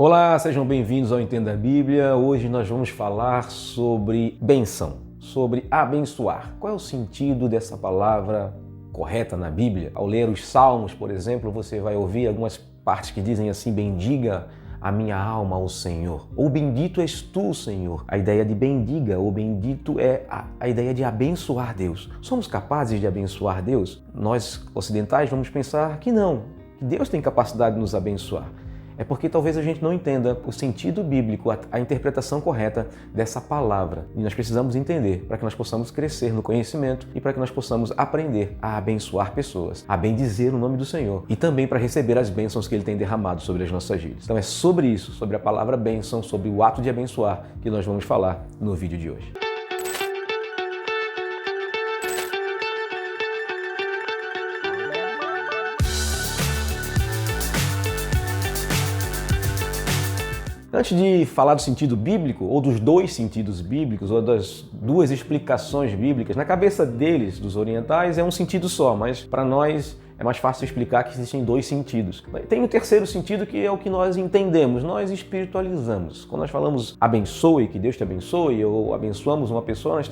Olá, sejam bem-vindos ao Entenda a Bíblia. Hoje nós vamos falar sobre bênção, sobre abençoar. Qual é o sentido dessa palavra correta na Bíblia? Ao ler os Salmos, por exemplo, você vai ouvir algumas partes que dizem assim: bendiga a minha alma ao Senhor, ou bendito és tu, Senhor. A ideia de bendiga ou bendito é a ideia de abençoar Deus. Somos capazes de abençoar Deus? Nós ocidentais vamos pensar que não, que Deus tem capacidade de nos abençoar. É porque talvez a gente não entenda o sentido bíblico, a interpretação correta dessa palavra. E nós precisamos entender para que nós possamos crescer no conhecimento e para que nós possamos aprender a abençoar pessoas, a bendizer o nome do Senhor e também para receber as bênçãos que Ele tem derramado sobre as nossas vidas. Então é sobre isso, sobre a palavra bênção, sobre o ato de abençoar, que nós vamos falar no vídeo de hoje. Antes de falar do sentido bíblico, ou dos dois sentidos bíblicos, ou das duas explicações bíblicas, na cabeça deles, dos orientais, é um sentido só, mas para nós é mais fácil explicar que existem dois sentidos. Tem o terceiro sentido, que é o que nós entendemos, nós espiritualizamos. Quando nós falamos abençoe, que Deus te abençoe, ou abençoamos uma pessoa, nós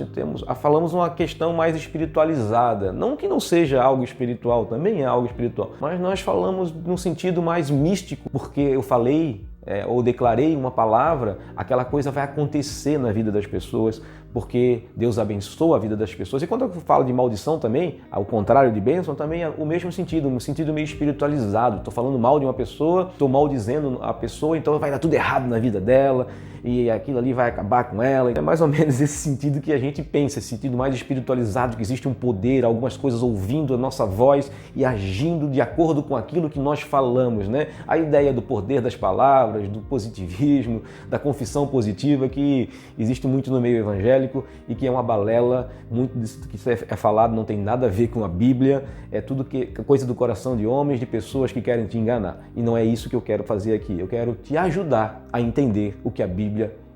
falamos uma questão mais espiritualizada. Não que não seja algo espiritual, também é algo espiritual, mas nós falamos num sentido mais místico, porque eu falei ou declarei uma palavra, aquela coisa vai acontecer na vida das pessoas, porque Deus abençoa a vida das pessoas. E quando eu falo de maldição também, ao contrário de bênção, também é o mesmo sentido, um sentido meio espiritualizado. Estou falando mal de uma pessoa, estou maldizendo a pessoa, então vai dar tudo errado na vida dela e aquilo ali vai acabar com ela. É mais ou menos esse sentido que a gente pensa, esse sentido mais espiritualizado, que existe um poder, algumas coisas ouvindo a nossa voz e agindo de acordo com aquilo que nós falamos, né? A ideia do poder das palavras, do positivismo, da confissão positiva, que existe muito no meio evangélico e que é uma balela, muito disso que é falado não tem nada a ver com a Bíblia, é tudo coisa do coração de homens, de pessoas que querem te enganar. E não é isso que eu quero fazer aqui, eu quero te ajudar a entender o que a Bíblia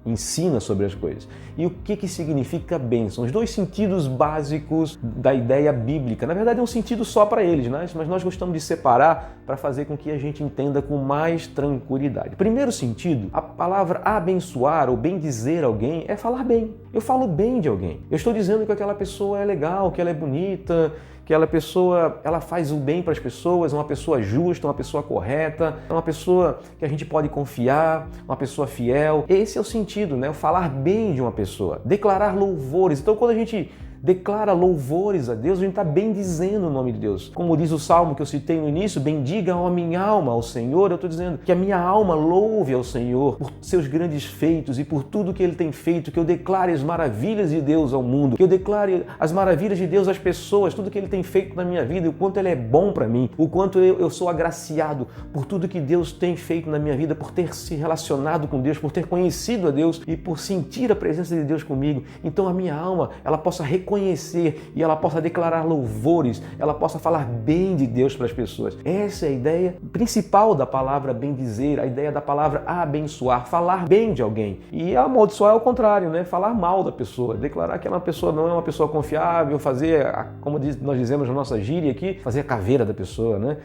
ensina sobre as coisas. E o que significa bênção? Os dois sentidos básicos da ideia bíblica. Na verdade é um sentido só para eles, né? Mas nós gostamos de separar para fazer com que a gente entenda com mais tranquilidade. Primeiro sentido, a palavra abençoar ou bendizer alguém é falar bem. Eu falo bem de alguém. Eu estou dizendo que aquela pessoa é legal, que ela é bonita, que aquela pessoa ela faz o bem para as pessoas, é uma pessoa justa, uma pessoa correta, é uma pessoa que a gente pode confiar, uma pessoa fiel. Esse é o sentido, né? O falar bem de uma pessoa, declarar louvores. Então, quando a gente declara louvores a Deus, a gente está bendizendo o nome de Deus. Como diz o Salmo que eu citei no início, bendiga a minha alma ao Senhor. Eu estou dizendo que a minha alma louve ao Senhor por seus grandes feitos e por tudo que Ele tem feito, que eu declare as maravilhas de Deus ao mundo, que eu declare as maravilhas de Deus às pessoas, tudo que Ele tem feito na minha vida, o quanto Ele é bom para mim, o quanto eu sou agraciado por tudo que Deus tem feito na minha vida, por ter se relacionado com Deus, por ter conhecido a Deus e por sentir a presença de Deus comigo. Então a minha alma, ela possa reconhecer e ela possa declarar louvores, ela possa falar bem de Deus para as pessoas. Essa é a ideia principal da palavra bendizer, a ideia da palavra abençoar, falar bem de alguém. E amaldiçoar é o contrário, né? Falar mal da pessoa, declarar que aquela pessoa não é uma pessoa confiável, fazer, como nós dizemos na nossa gíria aqui, fazer a caveira da pessoa, né?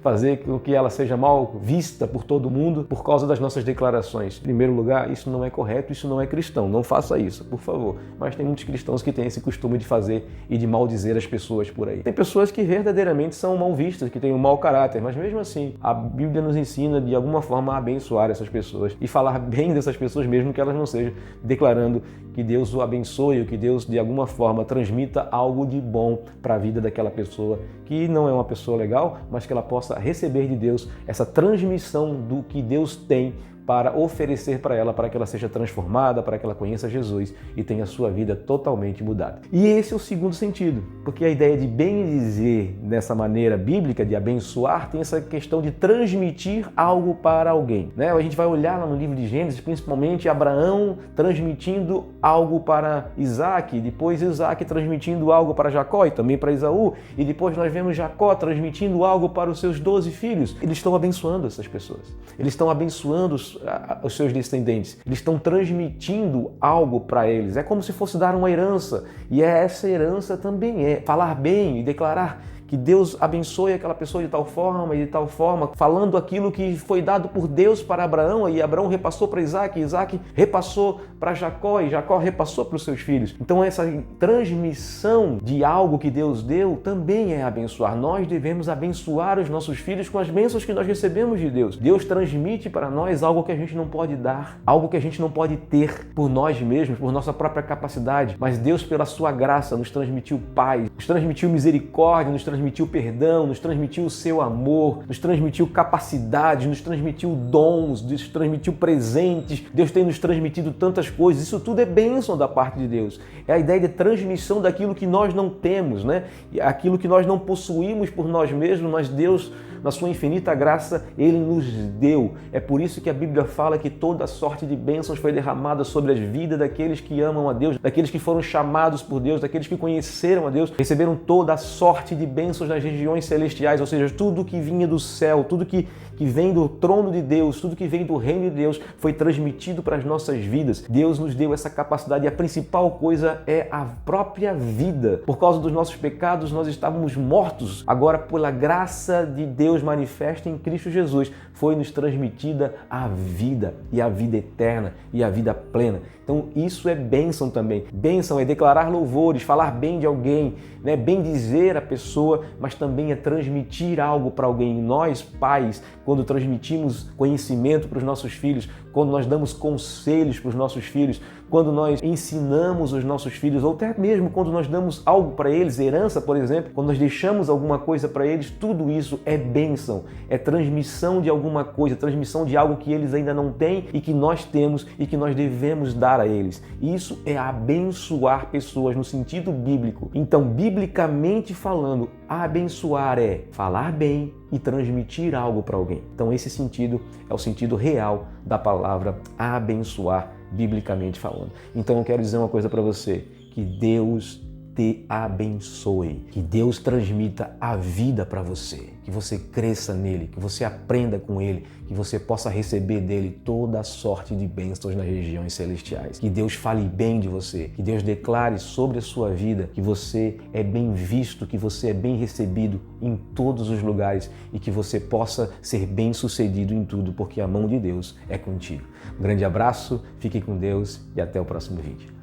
Fazer com que ela seja mal vista por todo mundo por causa das nossas declarações. Em primeiro lugar, isso não é correto, isso não é cristão, não faça isso, por favor. Mas tem muitos cristãos que têm esse costume de fazer e de maldizer as pessoas por aí. Tem pessoas que verdadeiramente são mal vistas, que têm um mau caráter, mas mesmo assim, a Bíblia nos ensina de alguma forma a abençoar essas pessoas e falar bem dessas pessoas mesmo que elas não sejam, declarando que Deus o abençoe ou que Deus de alguma forma transmita algo de bom para a vida daquela pessoa que não é uma pessoa legal, mas que ela possa receber de Deus essa transmissão do que Deus tem para oferecer para ela, para que ela seja transformada, para que ela conheça Jesus e tenha a sua vida totalmente mudada. E esse é o segundo sentido, porque a ideia de bendizer dessa maneira bíblica, de abençoar, tem essa questão de transmitir algo para alguém, né? A gente vai olhar lá no livro de Gênesis, principalmente Abraão transmitindo algo para Isaac, depois Isaac transmitindo algo para Jacó e também para Esaú, e depois nós vemos Jacó transmitindo algo para os seus 12 filhos. Eles estão abençoando essas pessoas, eles estão abençoando os seus descendentes, eles estão transmitindo algo para eles. É como se fosse dar uma herança, e essa herança também é falar bem e declarar que Deus abençoe aquela pessoa de tal forma, falando aquilo que foi dado por Deus para Abraão, e Abraão repassou para Isaac, Isaac repassou para Jacó, e Jacó repassou para os seus filhos. Então essa transmissão de algo que Deus deu também é abençoar. Nós devemos abençoar os nossos filhos com as bênçãos que nós recebemos de Deus. Deus transmite para nós algo que a gente não pode dar, algo que a gente não pode ter por nós mesmos, por nossa própria capacidade, mas Deus, pela sua graça, nos transmitiu paz, nos transmitiu misericórdia, nos transmitiu perdão, nos transmitiu o seu amor, nos transmitiu capacidades, nos transmitiu dons, nos transmitiu presentes. Deus tem nos transmitido tantas coisas. Isso tudo é bênção da parte de Deus. É a ideia de transmissão daquilo que nós não temos, né? Aquilo que nós não possuímos por nós mesmos, mas Deus, na sua infinita graça, Ele nos deu. É por isso que a Bíblia fala que toda sorte de bênçãos foi derramada sobre as vidas daqueles que amam a Deus, daqueles que foram chamados por Deus, daqueles que conheceram a Deus, receberam toda a sorte de bênçãos nas regiões celestiais, ou seja, tudo que vinha do céu, tudo que vem do trono de Deus, tudo que vem do reino de Deus foi transmitido para as nossas vidas. Deus nos deu essa capacidade e a principal coisa é a própria vida. Por causa dos nossos pecados, nós estávamos mortos. Agora, pela graça de Deus manifesta em Cristo Jesus, foi nos transmitida a vida, e a vida eterna, e a vida plena. Então isso é bênção também. Bênção é declarar louvores, falar bem de alguém, né? Bem dizer a pessoa, mas também é transmitir algo para alguém. Nós, pais, quando transmitimos conhecimento para os nossos filhos, quando nós damos conselhos para os nossos filhos, quando nós ensinamos os nossos filhos, ou até mesmo quando nós damos algo para eles, herança, por exemplo, quando nós deixamos alguma coisa para eles, tudo isso é bênção, é transmissão de alguma coisa, transmissão de algo que eles ainda não têm e que nós temos e que nós devemos dar a eles. Isso é abençoar pessoas no sentido bíblico. Então, biblicamente falando, abençoar é falar bem e transmitir algo para alguém. Então, esse sentido é o sentido real da palavra abençoar, biblicamente falando. Então, eu quero dizer uma coisa para você, que Deus te abençoe, que Deus transmita a vida para você, que você cresça nele, que você aprenda com ele, que você possa receber dele toda a sorte de bênçãos nas regiões celestiais, que Deus fale bem de você, que Deus declare sobre a sua vida que você é bem visto, que você é bem recebido em todos os lugares e que você possa ser bem sucedido em tudo, porque a mão de Deus é contigo. Um grande abraço, fique com Deus e até o próximo vídeo.